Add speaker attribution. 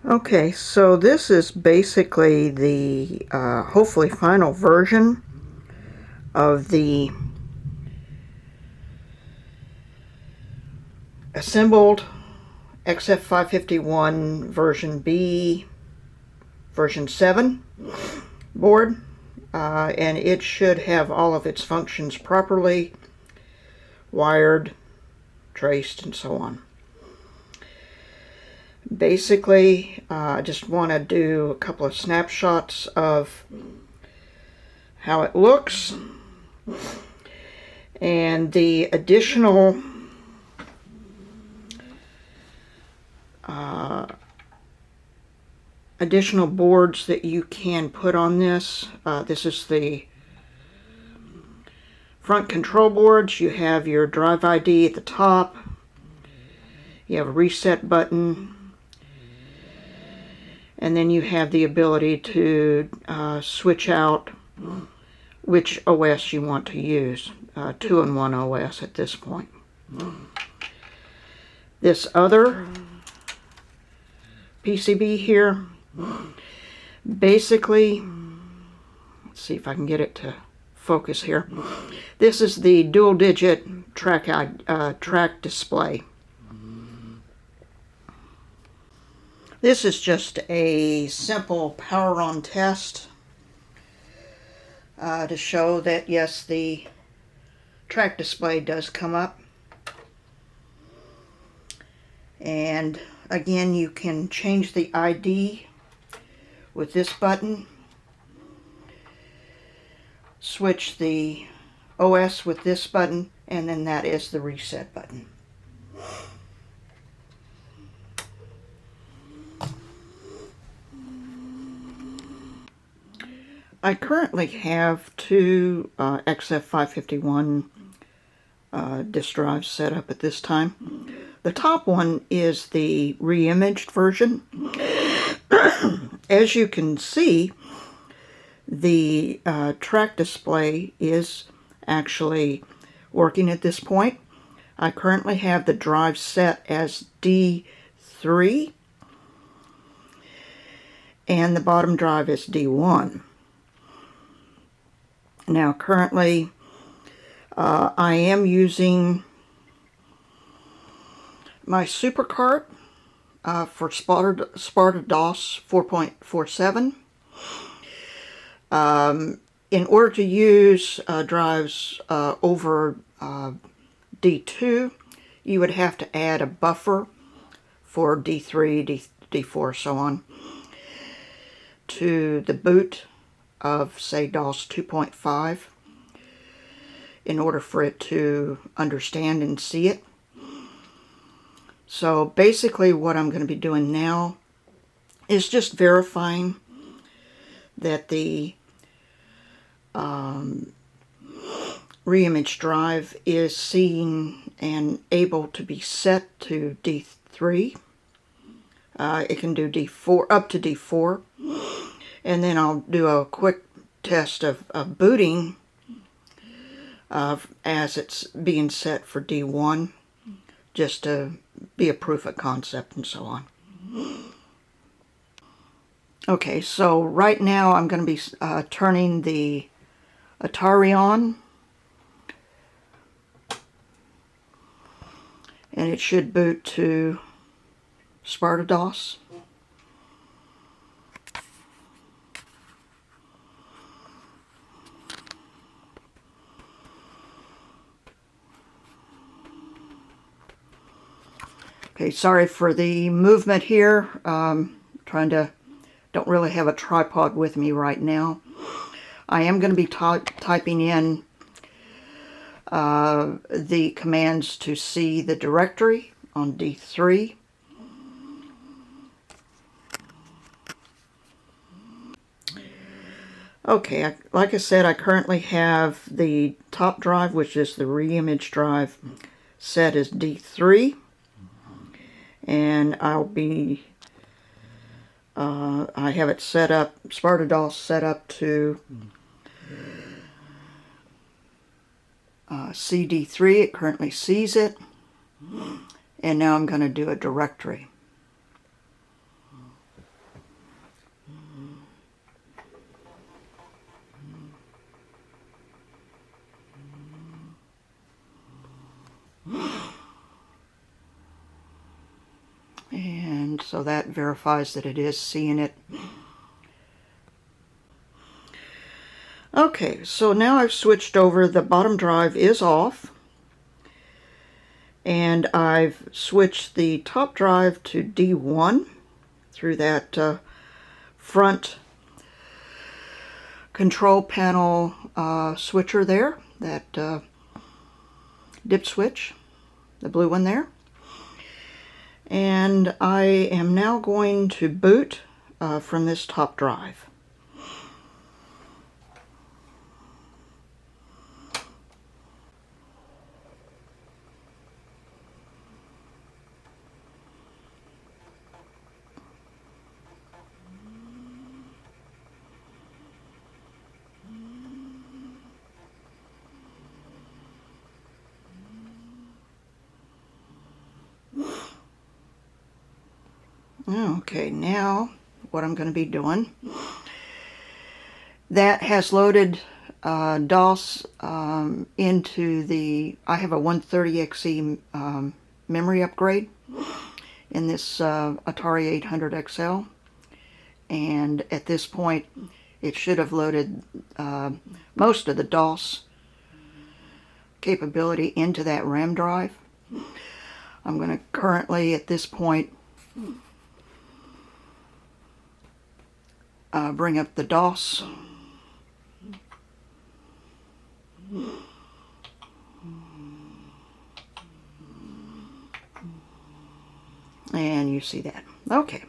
Speaker 1: Okay, so this is basically the hopefully final version of the assembled XF551 version Bv7 board, and it should have all of its functions properly wired, traced, and so on. Basically, I just want to do a couple of snapshots of how it looks, and the additional boards that you can put on this. This is the front control boards. You have your drive ID at the top. You have a reset button. And then you have the ability to switch out which OS you want to use. 2-in-1 OS at this point. This other PCB here, basically, let's see if I can get it to focus here. This is the dual digit track display. This is just a simple power on test to show that yes, the track display does come up. And again, you can change the ID with this button, switch the OS with this button, and then that is the reset button. I currently have two XF551 disk drives set up at this time. The top one is the reimaged version. As you can see, the track display is actually working at this point. I currently have the drive set as D3 and the bottom drive is D1. Now currently I am using my supercart for Sparta DOS 4.47. In order to use drives over D2, you would have to add a buffer for D3, D4, so on, to the boot of, say, DOS 2.5 in order for it to understand and see it. So basically what I'm going to be doing now is just verifying that the reimage drive is seeing and able to be set to D3. It can do D4 up to D4. And then I'll do a quick test of booting as it's being set for D1, just to be a proof of concept and so on. Okay, so right now I'm going to be turning the Atari on, and it should boot to Sparta DOS. Okay, sorry for the movement here. Don't really have a tripod with me right now. I am going to be typing in the commands to see the directory on D3. Okay, like I said, I currently have the top drive, which is the reimage drive, set as D3. And I'll be, I have it set up, Sparta DOS set up to CD3. It currently sees it. And now I'm going to do a directory. so that verifies that it is seeing it. Okay, so now I've switched over. The bottom drive is off, and I've switched the top drive to D1 through that front control panel switcher there, that dip switch, the blue one there. And I am now going to boot from this top drive. Okay, now what I'm going to be doing, that has loaded DOS into the, I have a 130XE memory upgrade in this Atari 800 XL, and at this point it should have loaded most of the DOS capability into that RAM drive. I'm going to currently at this point bring up the DOS. And you see that. Okay.